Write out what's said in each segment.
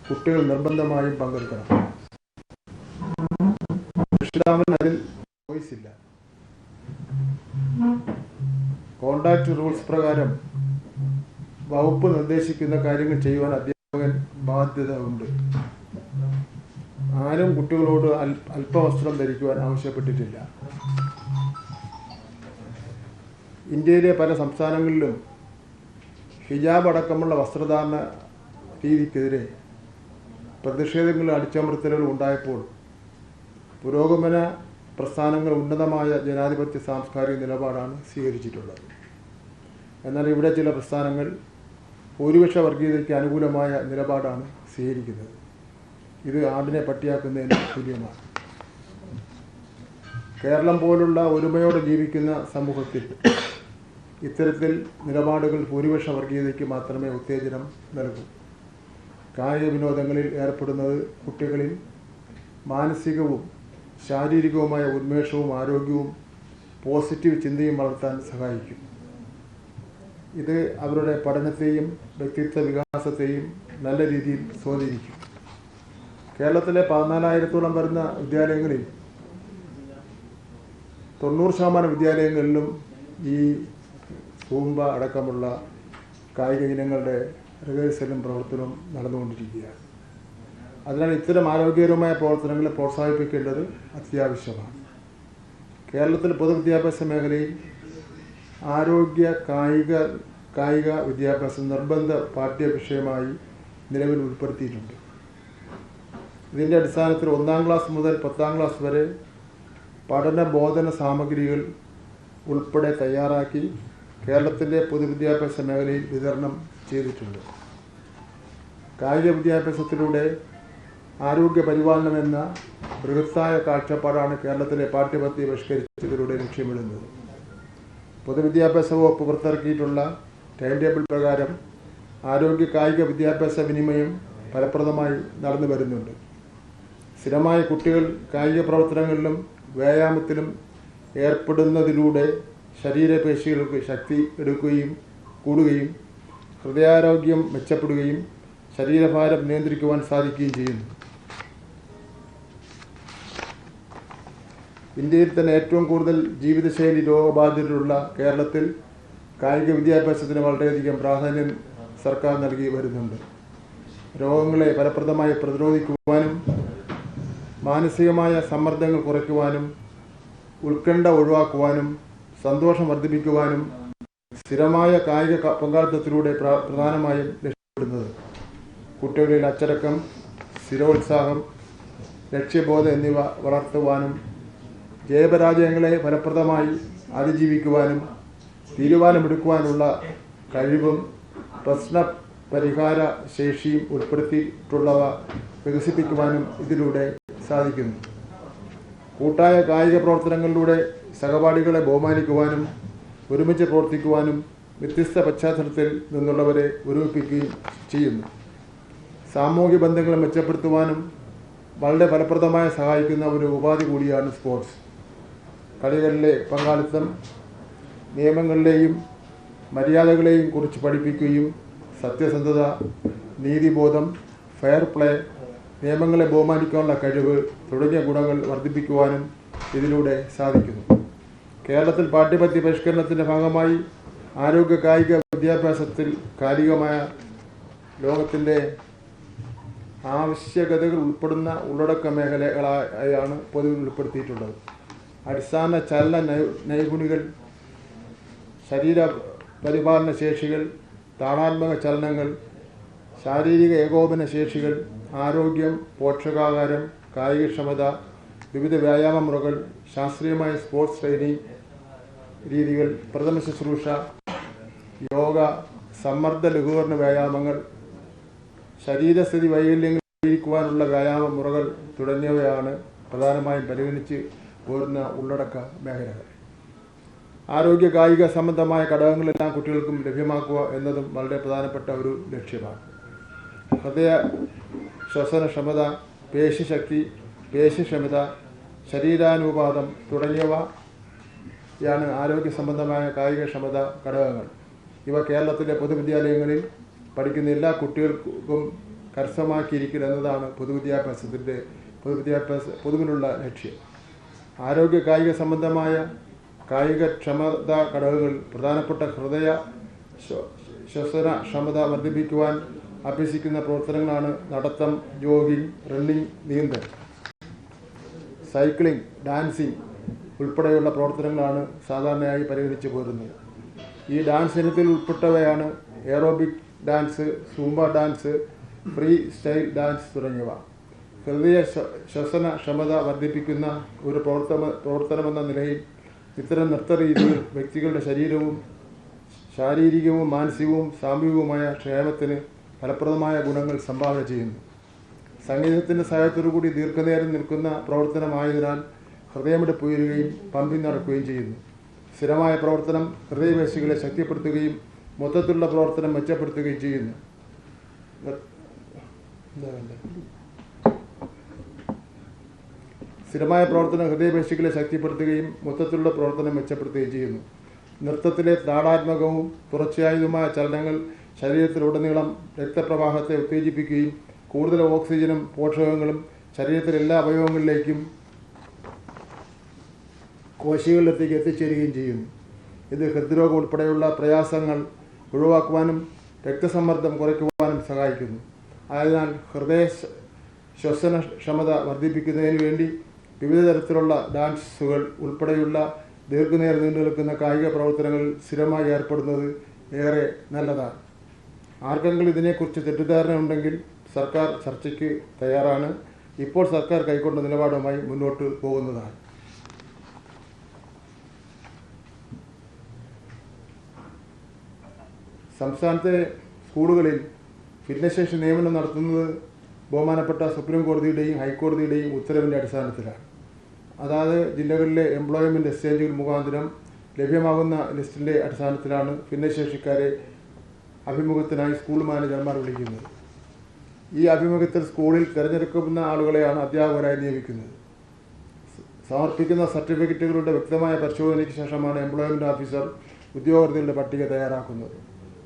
കുട്ടികൾ നിർബന്ധമായും പങ്കെടുക്കണം. രക്ഷിതാവിന് അതിൽ ചോയ്സ് ഇല്ല. കോണ്ടാക്ട് റൂൾസ് പ്രകാരം വകുപ്പ് നിർദ്ദേശിക്കുന്ന കാര്യങ്ങൾ ചെയ്യുവാൻ അധ്യാപകൻ ബാധ്യത ഉണ്ട്. ആരും കുട്ടികളോട് അല്പവസ്ത്രം ധരിക്കുവാൻ ആവശ്യപ്പെട്ടിട്ടില്ല. ഇന്ത്യയിലെ പല സംസ്ഥാനങ്ങളിലും ഹിജാബ് അടക്കമുള്ള വസ്ത്രധാരണ രീതിക്കെതിരെ പ്രതിഷേധങ്ങളും അടിച്ചമർത്തലുകളും ഉണ്ടായപ്പോൾ പുരോഗമന പ്രസ്ഥാനങ്ങൾ ഉന്നതമായ ജനാധിപത്യ സാംസ്കാരിക നിലപാടാണ് സ്വീകരിച്ചിട്ടുള്ളത്. എന്നാൽ ഇവിടെ ചില പ്രസ്ഥാനങ്ങൾ ഭൂരിപക്ഷ വർഗീയതയ്ക്ക് അനുകൂലമായ നിലപാടാണ് സ്വീകരിക്കുന്നത്. ഇത് ആടിനെ പട്ടിയാക്കുന്നതിന് തുല്യമാണ്. കേരളം പോലുള്ള ഒരുമയോടെ ജീവിക്കുന്ന സമൂഹത്തിൽ ഇത്തരത്തിൽ നിലപാടുകൾ ഭൂരിപക്ഷ വർഗീയതയ്ക്ക് മാത്രമേ ഉത്തേജനം നൽകൂ. കായിക വിനോദങ്ങളിൽ ഏർപ്പെടുന്നത് കുട്ടികളിൽ മാനസികവും ശാരീരികവുമായ ഉന്മേഷവും ആരോഗ്യവും പോസിറ്റീവ് ചിന്തയും വളർത്താൻ സഹായിക്കും. ഇത് അവരുടെ പഠനത്തെയും വ്യക്തിത്വ വികാസത്തെയും നല്ല രീതിയിൽ സ്വാധീനിക്കും. കേരളത്തിലെ 14,000-ഓളം വരുന്ന വിദ്യാലയങ്ങളിൽ 90% വിദ്യാലയങ്ങളിലും ഈ സൂംബ അടക്കമുള്ള കായിക ഇനങ്ങളുടെ റിഹേഴ്സലും പ്രവർത്തനവും നടന്നുകൊണ്ടിരിക്കുകയാണ്. അതിനാൽ ഇത്തരം ആരോഗ്യകരമായ പ്രവർത്തനങ്ങളെ പ്രോത്സാഹിപ്പിക്കേണ്ടത് അത്യാവശ്യമാണ്. കേരളത്തിൽ പൊതുവിദ്യാഭ്യാസ മേഖലയിൽ ആരോഗ്യ കായിക വിദ്യാഭ്യാസം നിർബന്ധ പാഠ്യവിഷയമായി നിലവിൽ ഉൾപ്പെടുത്തിയിട്ടുണ്ട്. ഇതിൻ്റെ അടിസ്ഥാനത്തിൽ 1-ാം ക്ലാസ് മുതൽ 10-ാം ക്ലാസ് വരെ പഠന ബോധന സാമഗ്രികൾ ഉൾപ്പെടെ തയ്യാറാക്കി കേരളത്തിൻ്റെ പൊതുവിദ്യാഭ്യാസ മേഖലയിൽ വിതരണം ചെയ്തിട്ടുണ്ട്. കായിക വിദ്യാഭ്യാസത്തിലൂടെ ആരോഗ്യ പരിപാലനം എന്ന ബൃഹത്തായ കാഴ്ചപ്പാടാണ് കേരളത്തിലെ പാഠ്യപദ്ധതി പരിഷ്കരിച്ചതിലൂടെ ലക്ഷ്യമിടുന്നത്. പൊതുവിദ്യാഭ്യാസ വകുപ്പ് പുറത്തിറക്കിയിട്ടുള്ള ടൈം ടേബിൾ പ്രകാരം ആരോഗ്യ കായിക വിദ്യാഭ്യാസ വിനിമയം ഫലപ്രദമായി നടന്നു വരുന്നുണ്ട്. സ്ഥിരമായി കുട്ടികൾ കായിക പ്രവർത്തനങ്ങളിലും വ്യായാമത്തിലും ഏർപ്പെടുന്നതിലൂടെ ശരീരപേശികൾക്ക് ശക്തി കൂടുകയും ഹൃദയാരോഗ്യം മെച്ചപ്പെടുകയും ശരീരഭാരം നിയന്ത്രിക്കുവാൻ സാധിക്കുകയും ചെയ്യുന്നു. ഇന്ത്യയിൽ തന്നെ ഏറ്റവും കൂടുതൽ ജീവിതശൈലി രോഗബാധിതരുള്ള കേരളത്തിൽ കായിക വിദ്യാഭ്യാസത്തിന് വളരെയധികം പ്രാധാന്യം സർക്കാർ നൽകി വരുന്നുണ്ട്. രോഗങ്ങളെ ഫലപ്രദമായി പ്രതിരോധിക്കുവാനും മാനസികമായ സമ്മർദ്ദങ്ങൾ കുറയ്ക്കുവാനും ഉത്കണ്ഠ ഒഴിവാക്കുവാനും സന്തോഷം വർദ്ധിപ്പിക്കുവാനും സ്ഥിരമായ കായിക പങ്കാളിത്തത്തിലൂടെ പ്രധാനമായും ലക്ഷ്യമിടുന്നത് കുട്ടികളിൽ അച്ചടക്കം, സ്ഥിരോത്സാഹം, ലക്ഷ്യബോധം എന്നിവ വളർത്തുവാനും ജയപരാജയങ്ങളെ ഫലപ്രദമായി അതിജീവിക്കുവാനും തീരുമാനമെടുക്കുവാനുള്ള കഴിവും പ്രശ്ന പരിഹാര ശേഷിയും ഉൾപ്പെടുത്തിയിട്ടുള്ളവ വികസിപ്പിക്കുവാനും ഇതിലൂടെ സാധിക്കുന്നു. കൂട്ടായ കായിക പ്രവർത്തനങ്ങളിലൂടെ സഹപാഠികളെ ബഹുമാനിക്കുവാനും ഒരുമിച്ച് പ്രവർത്തിക്കുവാനും വ്യത്യസ്ത പശ്ചാത്തലത്തിൽ നിന്നുള്ളവരെ ഒരുമിപ്പിക്കുകയും ചെയ്യുന്നു. സാമൂഹിക ബന്ധങ്ങൾ മെച്ചപ്പെടുത്തുവാനും വളരെ ഫലപ്രദമായി സഹായിക്കുന്ന ഒരു ഉപാധി കൂടിയാണ് സ്പോർട്സ്. കളികളിലെ പങ്കാളിത്തം നിയമങ്ങളിലെയും മര്യാദകളെയും കുറിച്ച് പഠിപ്പിക്കുകയും സത്യസന്ധത, നീതിബോധം, ഫെയർ പ്ലേ, നിയമങ്ങളെ ബഹുമാനിക്കാനുള്ള കഴിവ് തുടങ്ങിയ ഗുണങ്ങൾ വർദ്ധിപ്പിക്കുവാനും ഇതിലൂടെ സാധിക്കുന്നു. കേരളത്തിൽ പാഠ്യപദ്ധതി പരിഷ്കരണത്തിൻ്റെ ഭാഗമായി ആരോഗ്യ കായിക വിദ്യാഭ്യാസത്തിൽ കാലികമായ ലോകത്തിൻ്റെ ആവശ്യകതകൾ ഉൾപ്പെടുന്ന ഉള്ളടക്ക മേഖലകളായാണ് പൊതുവിൽ ഉൾപ്പെടുത്തിയിട്ടുള്ളത്. അടിസ്ഥാന ചലന നൈപുണികൾ, ശരീര പരിപാലന ശേഷികൾ, താളാത്മക ചലനങ്ങൾ, ശാരീരിക ഏകോപന ശേഷികൾ, ആരോഗ്യം, പോഷകാഹാരം, കായികക്ഷമത, വിവിധ വ്യായാമ മുറകൾ, ശാസ്ത്രീയമായ സ്പോർട്സ് ട്രെയിനിങ് രീതികൾ, പ്രഥമ ശുശ്രൂഷ, യോഗ, സമ്മർദ്ദ ലഘൂകരണ വ്യായാമങ്ങൾ, ശരീരസ്ഥിതി വൈകല്യങ്ങൾ പരിഹരിക്കുവാനുള്ള വ്യായാമ മുറകൾ തുടങ്ങിയവയാണ് പ്രധാനമായും പരിഗണിച്ച് പോരുന്ന ഉള്ളടക്ക മേഖലകൾ. ആരോഗ്യ കായിക സംബന്ധമായ ഘടകങ്ങളെല്ലാം കുട്ടികൾക്കും ലഭ്യമാക്കുക എന്നതും വളരെ പ്രധാനപ്പെട്ട ഒരു ലക്ഷ്യമാണ്. ഹൃദയ ശ്വസനക്ഷമത, പേശിശക്തി, പേശിക്ഷമത, ശരീരാനുപാതം തുടങ്ങിയവയാണ് ആരോഗ്യ സംബന്ധമായ കായികക്ഷമത ഘടകങ്ങൾ. ഇവ കേരളത്തിലെ പൊതുവിദ്യാലയങ്ങളിൽ പഠിക്കുന്ന എല്ലാ കുട്ടികൾക്കും കരസ്ഥമാക്കിയിരിക്കുക എന്നതാണ് പൊതുവിലുള്ള ലക്ഷ്യം. ആരോഗ്യ കായിക സംബന്ധമായ കായികക്ഷമതാ ഘടകങ്ങൾ പ്രധാനപ്പെട്ട ഹൃദയ ശ്വസന ക്ഷമത വർദ്ധിപ്പിക്കുവാൻ അഭ്യസിക്കുന്ന പ്രവർത്തനങ്ങളാണ് നടത്തം, ജോഗിംഗ്, റണ്ണിംഗ്, നീന്തൽ, സൈക്ലിംഗ്, ഡാൻസിംഗ് ഉൾപ്പെടെയുള്ള പ്രവർത്തനങ്ങളാണ് സാധാരണയായി പരിഗണിച്ചു പോരുന്നത്. ഈ ഡാൻസ് ഇനത്തിൽ ഉൾപ്പെട്ടവയാണ് aerobic dance, Zumba dance, freestyle dance തുടങ്ങിയവ. ഹൃദയ ശ്വസന ക്ഷമത വർദ്ധിപ്പിക്കുന്ന ഒരു പ്രവർത്തനമെന്ന നിലയിൽ ഇത്തരം നൃത്തരീതികൾ വ്യക്തികളുടെ ശാരീരികവും മാനസികവും സാമൂഹികവുമായ ക്ഷേമത്തിന് ഫലപ്രദമായ ഗുണങ്ങൾ സംഭാവന ചെയ്യുന്നു. സംഗീതത്തിൻ്റെ സഹായത്തോടുകൂടി ദീർഘനേരം നിൽക്കുന്ന പ്രവർത്തനമായതിനാൽ ഹൃദയമിടിപ്പ് ഉയരുകയും പമ്പിങ് നടക്കുകയും ചെയ്യുന്നു. സ്ഥിരമായ പ്രവർത്തനം ഹൃദയപേശികളെ ശക്തിപ്പെടുത്തുകയും മൊത്തത്തിലുള്ള പ്രവർത്തനം മെച്ചപ്പെടുത്തുകയും ചെയ്യുന്നു. സ്ഥിരമായ പ്രവർത്തനം ഹൃദയപേശികളെ ശക്തിപ്പെടുത്തുകയും മൊത്തത്തിലുള്ള പ്രവർത്തനം മെച്ചപ്പെടുത്തുകയും ചെയ്യുന്നു. നൃത്തത്തിലെ താളാത്മകവും തുടർച്ചയായതുമായ ചലനങ്ങൾ ശരീരത്തിലുടനീളം രക്തപ്രവാഹത്തെ ഉത്തേജിപ്പിക്കുകയും കൂടുതൽ ഓക്സിജനും പോഷകങ്ങളും ശരീരത്തിലെ എല്ലാ അവയവങ്ങളിലേക്കും കോശങ്ങളിലേക്ക് എത്തിച്ചേരുകയും ചെയ്യുന്നു. ഇത് ഹൃദ്രോഗം ഉൾപ്പെടെയുള്ള പ്രയാസങ്ങൾ ഒഴിവാക്കുവാനും രക്തസമ്മർദ്ദം കുറയ്ക്കുവാനും സഹായിക്കുന്നു. ആയതിനാൽ ഹൃദയ ശ്വസന ക്ഷമത വർദ്ധിപ്പിക്കുന്നതിന് വേണ്ടി വിവിധ തരത്തിലുള്ള ഡാൻസുകൾ ഉൾപ്പെടെയുള്ള ദീർഘനേരം നീണ്ടു നിൽക്കുന്ന കായിക പ്രവർത്തനങ്ങളിൽ സ്ഥിരമായി ഏർപ്പെടുന്നത് ഏറെ നല്ലതാണ്. ആർക്കെങ്കിലും ഇതിനെക്കുറിച്ച് തെറ്റിദ്ധാരണ ഉണ്ടെങ്കിൽ സർക്കാർ ചർച്ചയ്ക്ക് തയ്യാറാണ്. ഇപ്പോൾ സർക്കാർ കൈക്കൊണ്ട നിലപാടുമായി മുന്നോട്ട് പോകുന്നതാണ്. സംസ്ഥാനത്തെ സ്കൂളുകളിൽ ഭിന്നശേഷി നിയമനം നടത്തുന്നത് ബഹുമാനപ്പെട്ട സുപ്രീം കോടതിയുടെയും ഹൈക്കോടതിയുടെയും ഉത്തരവിൻ്റെ അടിസ്ഥാനത്തിലാണ്. അതായത് ജില്ലകളിലെ എംപ്ലോയ്മെൻറ്റ് എക്സ്ചേഞ്ചുകൾ മുഖാന്തരം ലഭ്യമാകുന്ന ലിസ്റ്റിൻ്റെ അടിസ്ഥാനത്തിലാണ് ഭിന്നശേഷിക്കാരെ അഭിമുഖത്തിനായി സ്കൂൾ മാനേജർമാർ വിളിക്കുന്നത്. ഈ അഭിമുഖത്തിൽ സ്കൂളിൽ തിരഞ്ഞെടുക്കുന്ന ആളുകളെയാണ് അധ്യാപകരായി നിയമിക്കുന്നത്. സമർപ്പിക്കുന്ന സർട്ടിഫിക്കറ്റുകളുടെ വ്യക്തമായ പരിശോധനയ്ക്ക് ശേഷമാണ് എംപ്ലോയ്മെൻറ്റ് ഓഫീസർ ഉദ്യോഗാർത്ഥികളുടെ പട്ടിക തയ്യാറാക്കുന്നത്.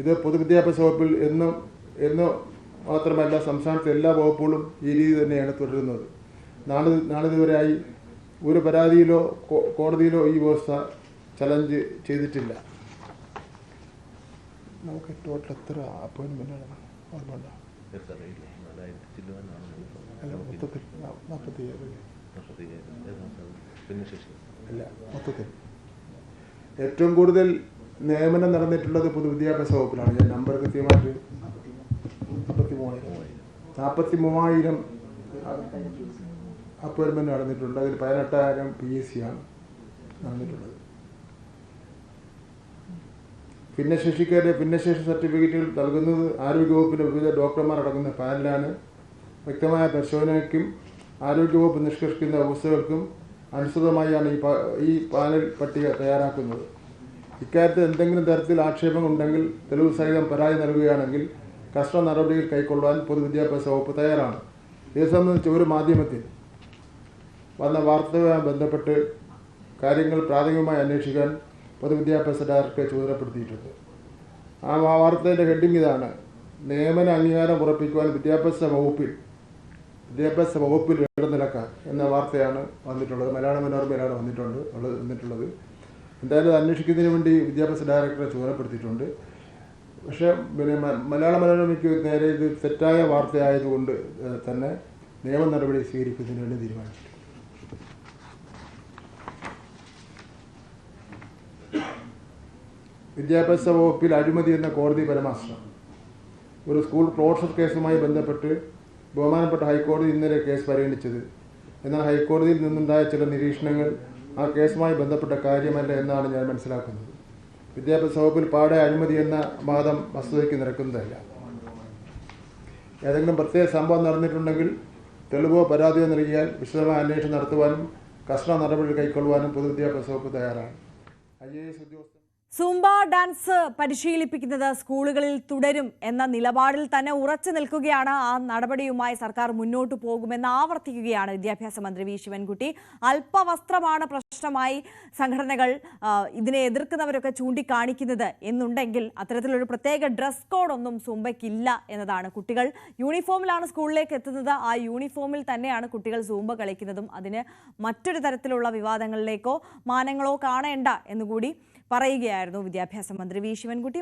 ഇത് പൊതുവിദ്യാഭ്യാസ വകുപ്പിൽ എന്ന് മാത്രമല്ല സംസ്ഥാനത്തെ എല്ലാ വകുപ്പുകളും ഈ രീതി തന്നെയാണ് തുടരുന്നത്. നാളിതുവരെയായി ഒരു പരാതിയിലോ കോടതിയിലോ ഈ വ്യവസ്ഥ ചലഞ്ച് ചെയ്തിട്ടില്ല. നമുക്ക് ടോട്ടൽ എത്ര അപ്പോയിൻമെൻ്റാണ് ഓർമ്മയുണ്ടോ? മൊത്തത്തിൽ ഏറ്റവും കൂടുതൽ നിയമനം നടന്നിട്ടുള്ളത് പൊതുവിദ്യാഭ്യാസ വകുപ്പിലാണ്. ഞാൻ നമ്പർ കൃത്യമായിട്ട് 43,000 അപ്പോയിൻമെൻറ്റ് നടന്നിട്ടുണ്ട്. അതിൽ 18,000 PSC ആണ് നടന്നിട്ടുള്ളത്. ഭിന്നശേഷിക്കാരുടെ ഭിന്നശേഷി സർട്ടിഫിക്കറ്റുകൾ നൽകുന്നത് ആരോഗ്യവകുപ്പിൻ്റെ വിവിധ ഡോക്ടർമാരടങ്ങുന്ന പാനലാണ്. വ്യക്തമായ പരിശോധനയ്ക്കും ആരോഗ്യവകുപ്പ് നിഷ്കർഷിക്കുന്ന വ്യവസ്ഥകൾക്കും അനുസൃതമായാണ് ഈ പാനൽ പട്ടിക തയ്യാറാക്കുന്നത്. ഇക്കാര്യത്തിൽ എന്തെങ്കിലും തരത്തിൽ ആക്ഷേപങ്ങളുണ്ടെങ്കിൽ തെളിവ് സഹിതം പരാതി നൽകുകയാണെങ്കിൽ കർശന നടപടികൾ കൈക്കൊള്ളാൻ പൊതുവിദ്യാഭ്യാസ വകുപ്പ് തയ്യാറാണ്. ഇത് സംബന്ധിച്ച് ഒരു മാധ്യമത്തിൽ വന്ന വാർത്തയുമായി ബന്ധപ്പെട്ട് കാര്യങ്ങൾ പ്രാഥമികമായി അന്വേഷിക്കാൻ പൊതുവിദ്യാഭ്യാസ ഡയറക്ടറെ ചുമതലപ്പെടുത്തിയിട്ടുണ്ട്. ആ വാർത്തയുടെ ഹെഡിങ് ഇതാണ്: നിയമന അംഗീകാരം ഉറപ്പിക്കുവാൻ വിദ്യാഭ്യാസ വകുപ്പിൽ ഇടനിലക്കാർ എന്ന വാർത്തയാണ് വന്നിട്ടുള്ളത്. മലയാള മനോരമയിലാണ് വന്നിട്ടുള്ളത്. എന്തായാലും അന്വേഷിക്കുന്നതിന് വേണ്ടി വിദ്യാഭ്യാസ ഡയറക്ടറെ ചുമതലപ്പെടുത്തിയിട്ടുണ്ട്. പക്ഷേ മലയാള മനോരമയ്ക്ക് നേരെ ഇത് തെറ്റായ വാർത്തയായതുകൊണ്ട് തന്നെ നിയമ നടപടി സ്വീകരിക്കുന്നതിന് വേണ്ടി തീരുമാനിച്ചു. വിദ്യാഭ്യാസ വകുപ്പിൽ അഴിമതി എന്ന കോടതി പരാമർശം. ഒരു സ്കൂൾ ക്ലോഷർ കേസുമായി ബന്ധപ്പെട്ട് ബഹുമാനപ്പെട്ട ഹൈക്കോടതി ഇന്നലെ കേസ് പരിഗണിച്ചത്. എന്നാൽ ഹൈക്കോടതിയിൽ നിന്നുണ്ടായ ചില നിരീക്ഷണങ്ങൾ ആ കേസുമായി ബന്ധപ്പെട്ട കാര്യമല്ല എന്നാണ് ഞാൻ മനസ്സിലാക്കുന്നത്. വിദ്യാഭ്യാസ വകുപ്പിൽ പാടെ അഴിമതി എന്ന വാദം വസ്തുതയ്ക്ക് നിരക്കുന്നതല്ല. ഏതെങ്കിലും പ്രത്യേക സംഭവം നടന്നിട്ടുണ്ടെങ്കിൽ തെളിവോ പരാതിയോ നൽകിയാൽ വിശദമായ അന്വേഷണം നടത്തുവാനും കർശന നടപടി കൈക്കൊള്ളുവാനും പൊതുവിദ്യാഭ്യാസ വകുപ്പ് തയ്യാറാണ്. IAS ഉദ്യോഗസ്ഥർ സൂംബ ഡാൻസ് പരിശീലിപ്പിക്കുന്നത് സ്കൂളുകളിൽ തുടരും എന്ന നിലപാടിൽ തന്നെ ഉറച്ചു നിൽക്കുകയാണ്. ആ നടപടിയുമായി സർക്കാർ മുന്നോട്ട് പോകുമെന്ന് ആവർത്തിക്കുകയാണ് വിദ്യാഭ്യാസ മന്ത്രി വി ശിവൻകുട്ടി. അല്പവസ്ത്രമാണ് പ്രശ്നമായി സംഘടനകൾ ഇതിനെ എതിർക്കുന്നവരൊക്കെ ചൂണ്ടിക്കാണിക്കുന്നത് എന്നുണ്ടെങ്കിൽ അത്തരത്തിലൊരു പ്രത്യേക ഡ്രസ് കോഡൊന്നും സൂംബയ്ക്കില്ല എന്നതാണ്. കുട്ടികൾ യൂണിഫോമിലാണ് സ്കൂളിലേക്ക് എത്തുന്നത്. ആ യൂണിഫോമിൽ തന്നെയാണ് കുട്ടികൾ സൂംബ കളിക്കുന്നതും. അതിന് മറ്റൊരു തരത്തിലുള്ള വിവാദങ്ങളിലേക്കോ മാനങ്ങളോ കാണേണ്ട എന്നുകൂടി പറയുകയായിരുന്നു വിദ്യാഭ്യാസ മന്ത്രി വി ശിവൻകുട്ടി.